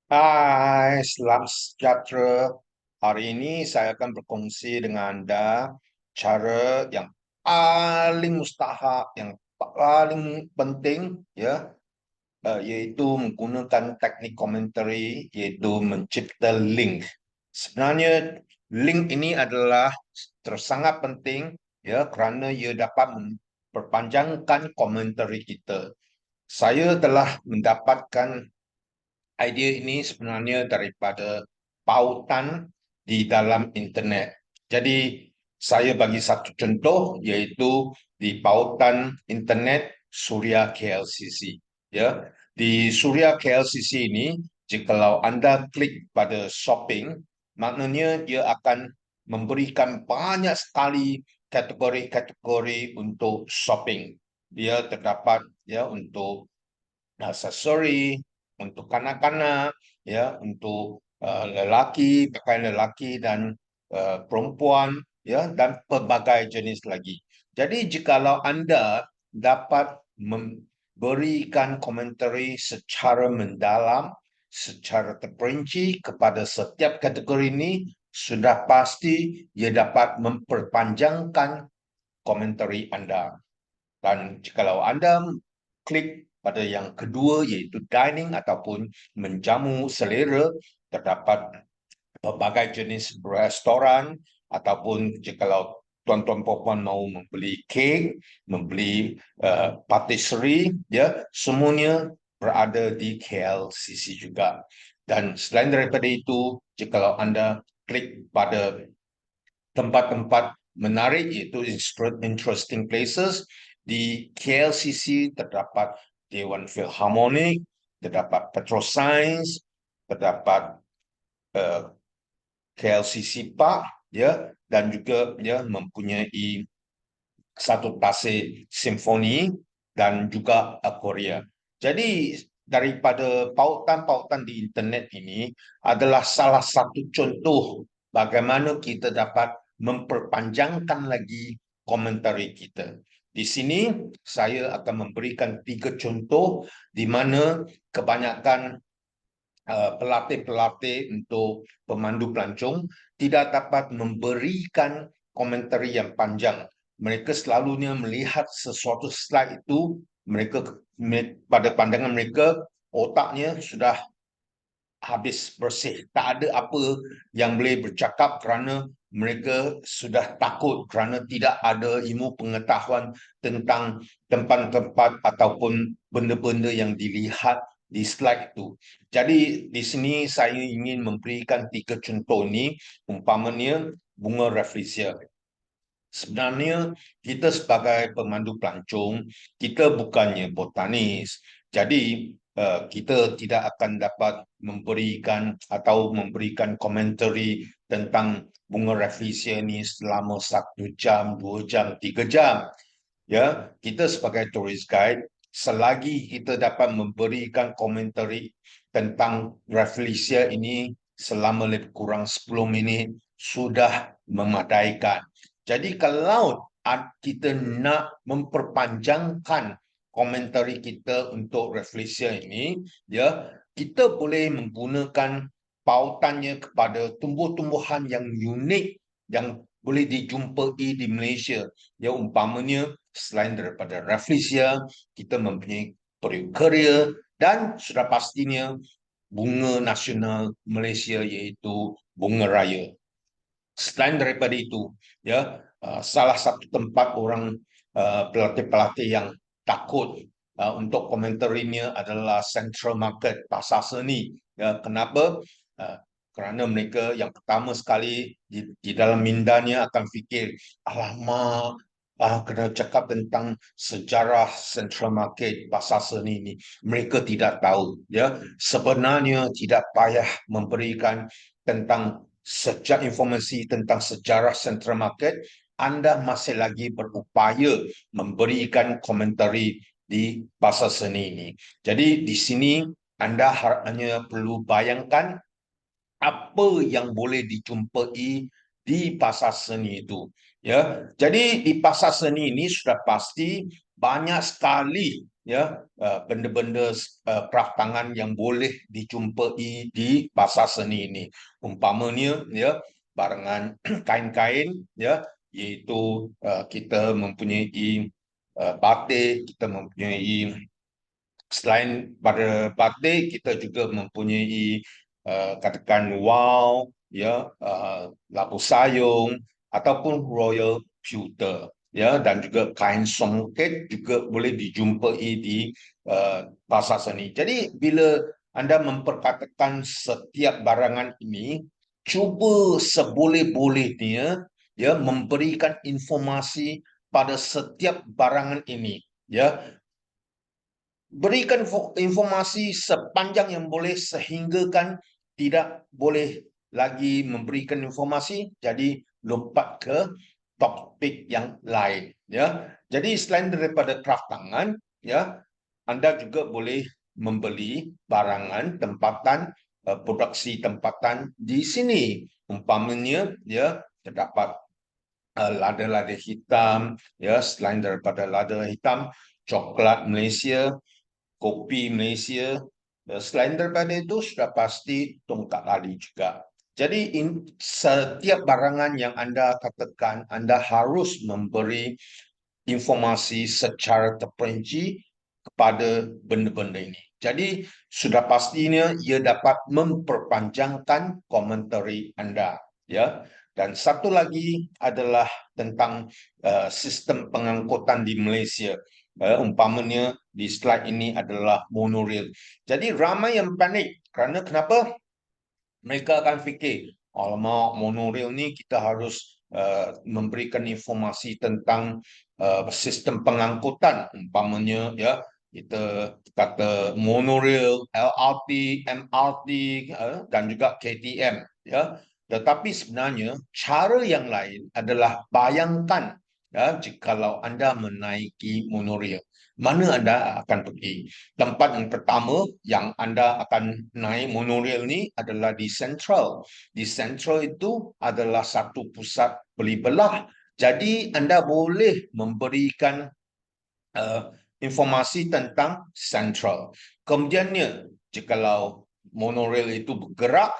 Hai, selamat sejahtera. Hari ini saya akan berkongsi dengan Anda cara yang paling mustahak, yang paling penting, ya, yaitu menggunakan teknik komentari, yaitu mencipta link. Sebenarnya link ini adalah sangat penting, ya, kerana ia dapat memperpanjangkan komentari kita. Saya telah mendapatkan idea ini sebenarnya daripada pautan di dalam internet. Jadi saya bagi satu contoh iaitu di pautan internet Suria KLCC. Ya, di Suria KLCC ini, jikalau Anda klik pada shopping, maknanya dia akan memberikan banyak sekali kategori-kategori untuk shopping. Dia terdapat ya untuk aksesori untuk kanak-kanak, ya, untuk lelaki, pakaian lelaki dan perempuan, ya, dan pelbagai jenis lagi. Jadi jikalau Anda dapat memberikan komentari secara mendalam, secara terperinci kepada setiap kategori ini, sudah pasti ia dapat memperpanjangkan komentari Anda. Dan jikalau Anda klik pada yang kedua iaitu dining ataupun menjamu selera, terdapat pelbagai jenis restoran ataupun jikalau tuan-tuan puan mau membeli kek, membeli patisserie, ya, semuanya berada di KLCC juga. Dan selain daripada itu, jikalau Anda klik pada tempat-tempat menarik iaitu interesting places di KLCC, terdapat Dewan Philharmonic, terdapat Petroscience, terdapat uh, KLCC Park, ya, dan juga ya mempunyai satu tasik simfoni dan juga akuaria. Jadi daripada pautan-pautan di internet ini adalah salah satu contoh bagaimana kita dapat memperpanjangkan lagi komentari kita. Di sini saya akan memberikan 3 contoh di mana kebanyakan pelatih-pelatih untuk pemandu pelancong tidak dapat memberikan komentari yang panjang. Mereka selalunya melihat sesuatu slide itu, pada pandangan mereka otaknya sudah habis bersih. Tak ada apa yang boleh bercakap kerana mereka sudah takut kerana tidak ada ilmu pengetahuan tentang tempat-tempat ataupun benda-benda yang dilihat di slide itu. Jadi di sini saya ingin memberikan 3 contoh ini, umpamanya bunga rafflesia. Sebenarnya kita sebagai pemandu pelancong, kita bukannya botanis. Jadi kita tidak akan dapat memberikan atau memberikan komentari tentang bunga rafflesia ini selama 1 jam, 2 jam, 3 jam. Ya, kita sebagai tourist guide, selagi kita dapat memberikan komentari tentang rafflesia ini selama lebih kurang 10 minit sudah memadaikan. Jadi kalau kita nak memperpanjangkan komentari kita untuk rafflesia ini, ya, kita boleh menggunakan pautannya kepada tumbuh-tumbuhan yang unik yang boleh dijumpai di Malaysia. Ya, umpamanya selain daripada rafflesia, kita mempunyai periuk keria dan sudah pastinya bunga nasional Malaysia iaitu bunga raya. Selain daripada itu, ya, salah satu tempat orang pelatih-pelatih yang takut untuk komentarinya adalah Central Market, Pasar Seni. Ya, kenapa? Uh, kerana mereka yang pertama sekali di dalam mindanya akan fikir, alamak, kena cakap tentang sejarah Central Market, Pasar Seni ini. Mereka tidak tahu. Ya, sebenarnya tidak payah memberikan tentang sejak informasi tentang sejarah Central Market, Anda masih lagi berupaya memberikan komentari di pasar seni ini. Jadi di sini Anda hanya perlu bayangkan apa yang boleh dijumpai di pasar seni itu. Ya, jadi di pasar seni ini sudah pasti banyak sekali ya benda-benda kraft tangan yang boleh dijumpai di pasar seni ini. Umpamanya ya barangan kain-kain ya, iaitu kita mempunyai batik, kita mempunyai, selain pada batik, kita juga mempunyai katakan wow, ya, labu sayung ataupun royal pewter, ya, dan juga kain songket juga boleh dijumpai di pasar seni. Jadi bila anda memperkatakan setiap barangan ini, cuba seboleh-bolehnya ya memberikan informasi pada setiap barangan ini, ya, berikan informasi sepanjang yang boleh sehingga kan tidak boleh lagi memberikan informasi, jadi lompat ke topik yang lain, ya. Jadi selain daripada kraft tangan, ya, anda juga boleh membeli barangan tempatan, produksi tempatan di sini. Umpamanya ya terdapat lada-lada hitam, ya, selain daripada lada hitam, coklat Malaysia, kopi Malaysia. Selain daripada itu, sudah pasti tongkat lali juga. Jadi setiap barangan yang anda katakan, anda harus memberi informasi secara terperinci kepada benda-benda ini. Jadi sudah pastinya ia dapat memperpanjangkan komentari anda, ya. Dan satu lagi adalah tentang sistem pengangkutan di Malaysia. Umpamanya di slide ini adalah monorail. Jadi ramai yang panik kerana kenapa? Mereka akan fikir, alamak, monorail ni kita harus memberikan informasi tentang sistem pengangkutan. Umpamanya ya, kita kata monorail, LRT, MRT, dan juga KTM, ya. Tetapi sebenarnya cara yang lain adalah bayangkan ya, jikalau anda menaiki monorail, mana anda akan pergi? Tempat yang pertama yang anda akan naik monorail ni adalah di Central. Di Central itu adalah satu pusat beli belah. Jadi anda boleh memberikan uh, informasi tentang Central. Kemudiannya, jikalau monorail itu bergerak,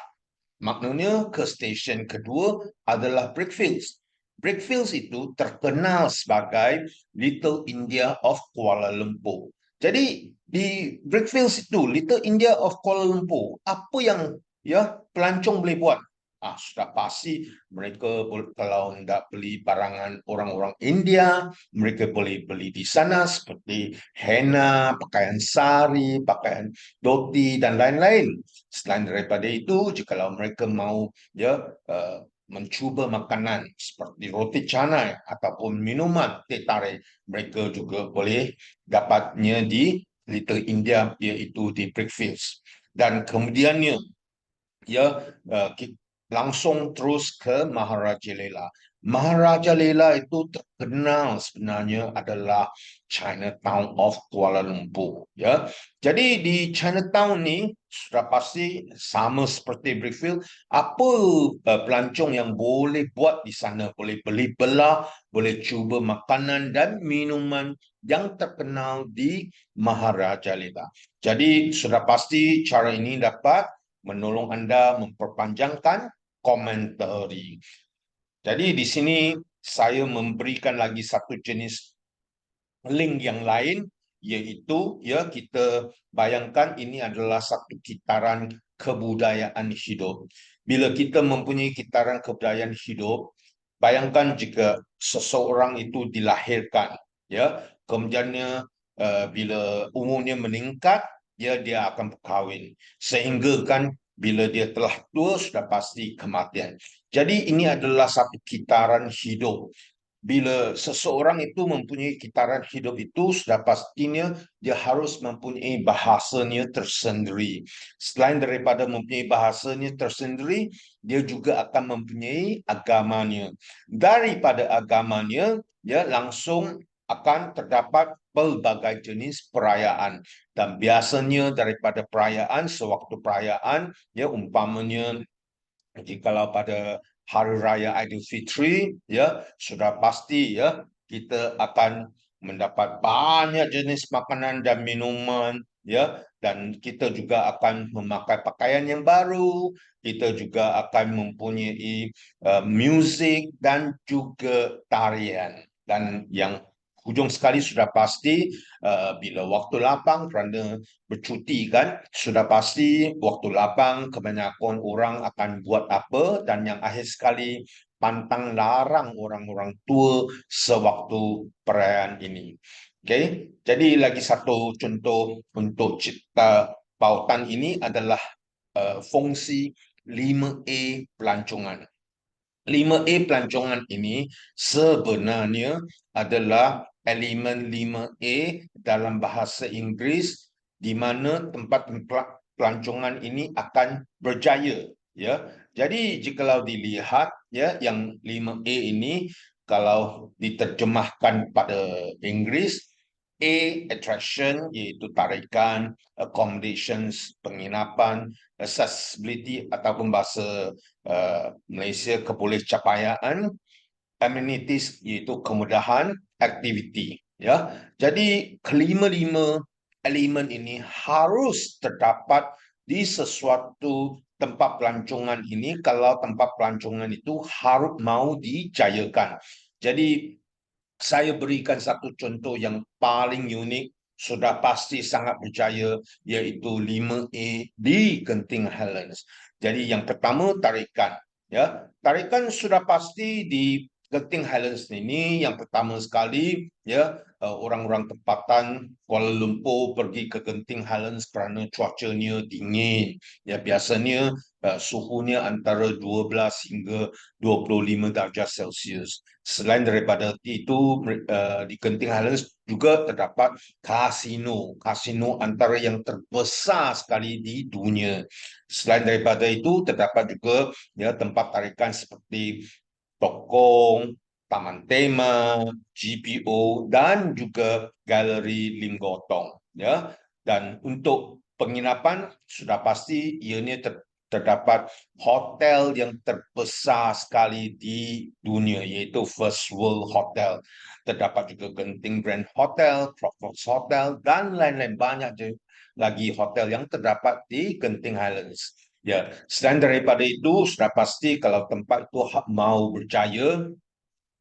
maknanya ke stesen kedua adalah Brickfields. Brickfields itu terkenal sebagai Little India of Kuala Lumpur. Jadi di Brickfields itu, Little India of Kuala Lumpur, apa yang ya pelancong boleh buat? Sudah pasti mereka kalau hendak beli barangan orang-orang India, mereka boleh beli di sana seperti henna, pakaian sari, pakaian dhoti dan lain-lain. Selain daripada itu, jikalau mereka mau ya mencuba makanan seperti roti canai ataupun minuman teh tarik, mereka juga boleh dapatnya di Little India, iaitu di Brickfields. Dan kemudiannya ya langsung terus ke Maharaja Lela. Maharaja Lela itu terkenal sebenarnya adalah Chinatown of Kuala Lumpur, ya. Jadi di Chinatown ni sudah pasti sama seperti Brickfield, apa pelancong yang boleh buat di sana? Boleh beli belah, boleh cuba makanan dan minuman yang terkenal di Maharaja Lela. Jadi sudah pasti cara ini dapat menolong anda memperpanjangkan komentari. Jadi di sini saya memberikan lagi satu jenis link yang lain, iaitu ya kita bayangkan ini adalah satu kitaran kebudayaan hidup. Bila kita mempunyai kitaran kebudayaan hidup, bayangkan jika seseorang itu dilahirkan, ya, kemudiannya bila umurnya meningkat, ya dia akan berkahwin, sehingga kan bila dia telah tua sudah pasti kematian. Jadi ini adalah satu kitaran hidup. Bila seseorang itu mempunyai kitaran hidup itu, sudah pastinya dia harus mempunyai bahasanya tersendiri. Selain daripada mempunyai bahasanya tersendiri, dia juga akan mempunyai agamanya. Daripada agamanya, ya langsung akan terdapat pelbagai jenis perayaan. Dan biasanya daripada perayaan, sewaktu perayaan, ya umpamanya jikalau pada Hari Raya Aidilfitri, ya sudah pasti ya kita akan mendapat banyak jenis makanan dan minuman, ya, dan kita juga akan memakai pakaian yang baru, kita juga akan mempunyai muzik dan juga tarian. Dan yang hujung sekali sudah pasti bila waktu lapang kerana bercuti kan, sudah pasti waktu lapang kebanyakan orang akan buat apa, dan yang akhir sekali pantang larang orang-orang tua sewaktu perayaan ini. Okey, jadi lagi satu contoh untuk cipta pautan ini adalah fungsi 5A pelancongan. 5A pelancongan ini sebenarnya adalah elemen 5A dalam bahasa Inggeris, di mana tempat pelancongan ini akan berjaya, ya. Jadi jikalau dilihat, ya, yang 5A ini kalau diterjemahkan pada Inggeris, A, attraction, iaitu tarikan; accommodations, penginapan; accessibility ataupun bahasa Malaysia kebolehcapayaan; amenities, iaitu kemudahan; aktiviti, ya. Jadi kelima-lima elemen ini harus terdapat di sesuatu tempat pelancongan ini kalau tempat pelancongan itu harus mau dijayakan. Jadi saya berikan satu contoh yang paling unik, sudah pasti sangat berjaya, iaitu 5A di Genting Highlands. Jadi yang pertama, tarikan. Ya, tarikan sudah pasti di Genting Highlands ini. Yang pertama sekali, ya, orang-orang tempatan Kuala Lumpur pergi ke Genting Highlands kerana cuacanya dingin. Ya, biasanya suhunya antara 12 hingga 25 darjah Celsius. Selain daripada itu, di Genting Highlands juga terdapat kasino. Kasino antara yang terbesar sekali di dunia. Selain daripada itu, terdapat juga, ya, tempat tarikan seperti Tokong, Taman Tema, GPO, dan juga Galeri Lim Gotong. Ya. Dan untuk penginapan, sudah pasti ianya terdapat hotel yang terbesar sekali di dunia, yaitu First World Hotel. Terdapat juga Genting Grand Hotel, Crockfords Hotel, dan lain-lain banyak lagi hotel yang terdapat di Genting Highlands. Ya, selain daripada itu, sudah pasti kalau tempat itu mau berjaya,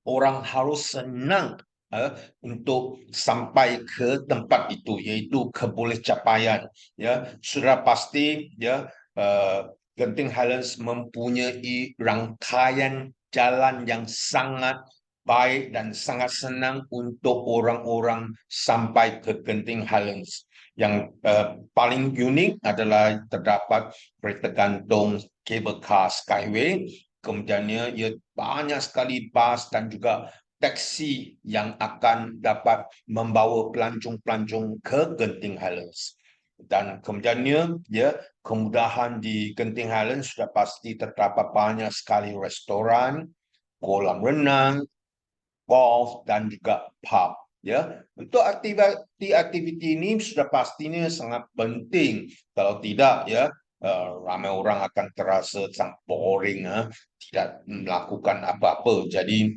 orang harus senang untuk sampai ke tempat itu, iaitu kebolehcapaian. Ya, sudah pasti, ya, Genting Highlands mempunyai rangkaian jalan yang sangat baik dan sangat senang untuk orang-orang sampai ke Genting Highlands. Yang paling unik adalah terdapat kereta gantung cable car Skyway. Kemudiannya ia banyak sekali bas dan juga taksi yang akan dapat membawa pelancong-pelancong ke Genting Highlands. Dan kemudiannya, ya, kemudahan di Genting Highlands sudah pasti terdapat banyak sekali restoran, kolam renang, golf, dan juga pub. Ya, untuk aktiviti ini sudah pastinya sangat penting. Kalau tidak, ya, ramai orang akan terasa sangat boring, tidak melakukan apa-apa. Jadi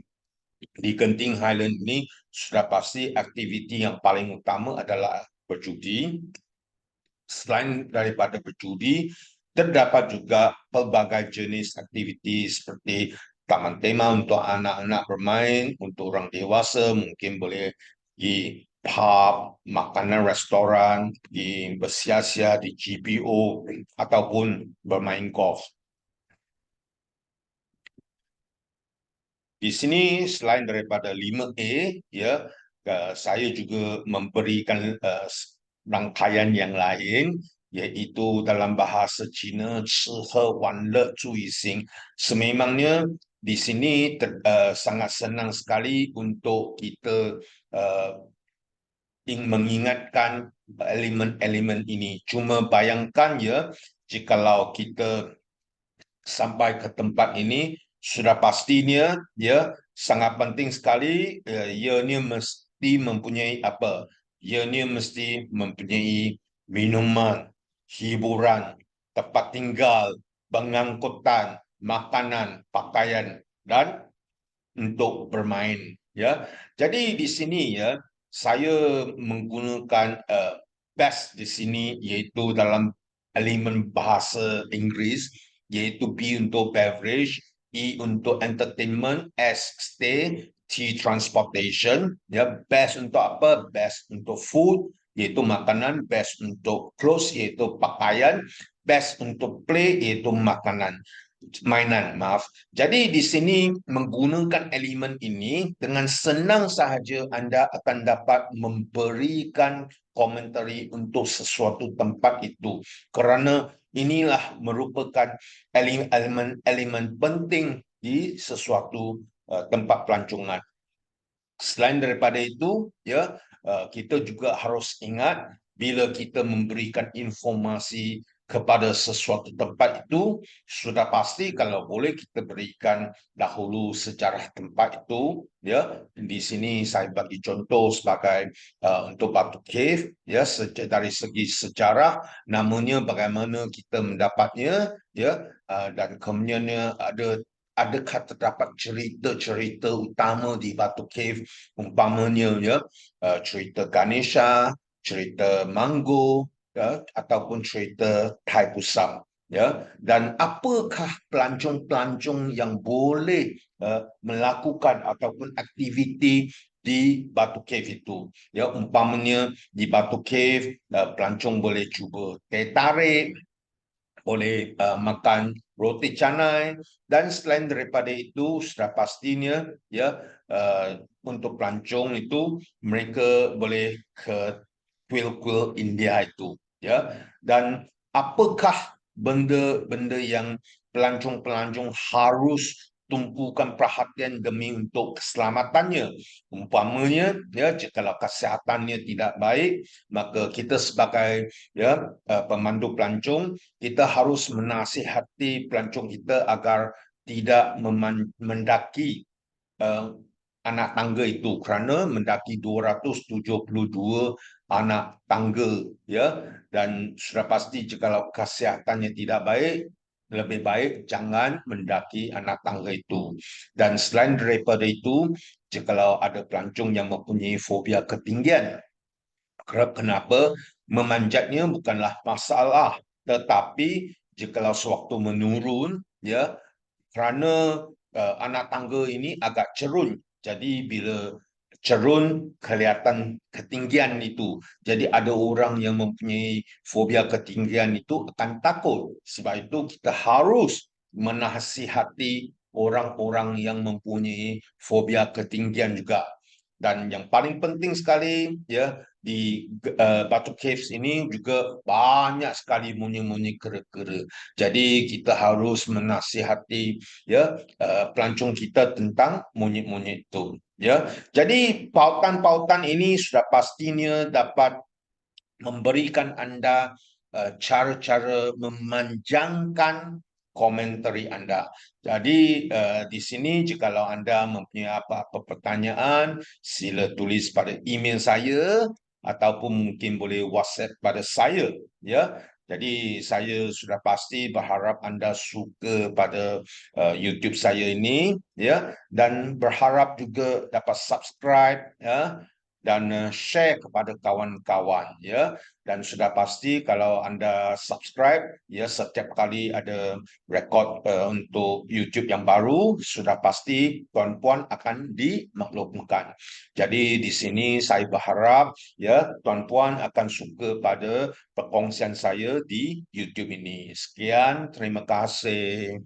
di Genting Highland ini sudah pasti aktiviti yang paling utama adalah berjudi. Selain daripada berjudi, terdapat juga pelbagai jenis aktiviti seperti taman tema untuk anak-anak bermain, untuk orang dewasa mungkin boleh di pub, makanan restoran, di bersia-sia di GPO, ataupun bermain golf. Di sini selain daripada 5A, ya, saya juga memberikan rangkaian yang lain, iaitu dalam bahasa Cina, 吃喝玩乐住一行. Sememangnya di sini sangat senang sekali untuk kita uh, mengingatkan elemen-elemen ini. Cuma bayangkan, ya, jikalau kita sampai ke tempat ini, sudah pastinya, ya, sangat penting sekali, ianya mesti mempunyai apa? Ianya mesti mempunyai minuman, hiburan, tempat tinggal, pengangkutan, makanan, pakaian, dan untuk bermain. Ya, jadi di sini, ya, saya menggunakan best di sini iaitu dalam elemen bahasa Inggeris, iaitu B untuk beverage, E untuk entertainment, S stay, T transportation. Ya, best untuk apa? Best untuk food, iaitu makanan, best untuk clothes, iaitu pakaian, best untuk play, iaitu mainan, maaf. Jadi di sini menggunakan elemen ini dengan senang sahaja anda akan dapat memberikan komentari untuk sesuatu tempat itu, kerana inilah merupakan elemen-elemen penting di sesuatu tempat pelancongan. Selain daripada itu, ya, kita juga harus ingat bila kita memberikan informasi kepada sesuatu tempat itu, sudah pasti kalau boleh kita berikan dahulu sejarah tempat itu. Ya, di sini saya bagi contoh sebagai untuk Batu Cave, ya, dari segi sejarah, namanya bagaimana kita mendapatnya, ya, dan kemudiannya adakah terdapat cerita-cerita utama di Batu Cave, umpamanya, ya, cerita Ganesha, cerita Manggo, ya, ataupun cerita Thai Pusam, ya, dan apakah pelancong-pelancong yang boleh melakukan ataupun aktiviti di Batu Cave itu, ya, umpamanya di Batu Cave pelancong boleh cuba teh tarik, boleh makan roti canai, dan selain daripada itu sudah pastinya, ya, untuk pelancong itu mereka boleh ke kuil-kuil India itu, ya. Dan apakah benda-benda yang pelancong-pelancong harus tumpukan perhatian demi untuk keselamatannya, umpamanya, ya, jikalau kesihatannya tidak baik, maka kita sebagai, ya, pemandu pelancong, kita harus menasihati pelancong kita agar tidak mendaki uh, anak tangga itu, kerana mendaki 272 anak tangga, ya, dan sudah pasti jikalau kesihatannya tidak baik, lebih baik jangan mendaki anak tangga itu. Dan selain daripada itu, jikalau ada pelancong yang mempunyai fobia ketinggian, kenapa? Memanjatnya bukanlah masalah, tetapi jikalau sewaktu menurun, ya, kerana anak tangga ini agak cerun. Jadi bila cerun kelihatan ketinggian itu. Jadi ada orang yang mempunyai fobia ketinggian itu akan takut. Sebab itu kita harus menasihati orang-orang yang mempunyai fobia ketinggian juga. Dan yang paling penting sekali, ya, di Batu Caves ini juga banyak sekali monyet-monyet kera-kera. Jadi kita harus menasihati, ya, pelancong kita tentang monyet-monyet itu, ya. Jadi pautan-pautan ini sudah pastinya dapat memberikan anda cara-cara memanjangkan komentari anda. Jadi di sini jikalau anda mempunyai apa-apa pertanyaan, sila tulis pada email saya ataupun mungkin boleh WhatsApp pada saya, ya. Jadi saya sudah pasti berharap anda suka pada YouTube saya ini, ya, dan berharap juga dapat subscribe, ya, dan share kepada kawan-kawan, ya. Dan sudah pasti kalau anda subscribe, ya, setiap kali ada rekod untuk YouTube yang baru, sudah pasti tuan-puan akan dimaklumkan. Jadi di sini saya berharap, ya, tuan-puan akan suka pada perkongsian saya di YouTube ini. Sekian, terima kasih.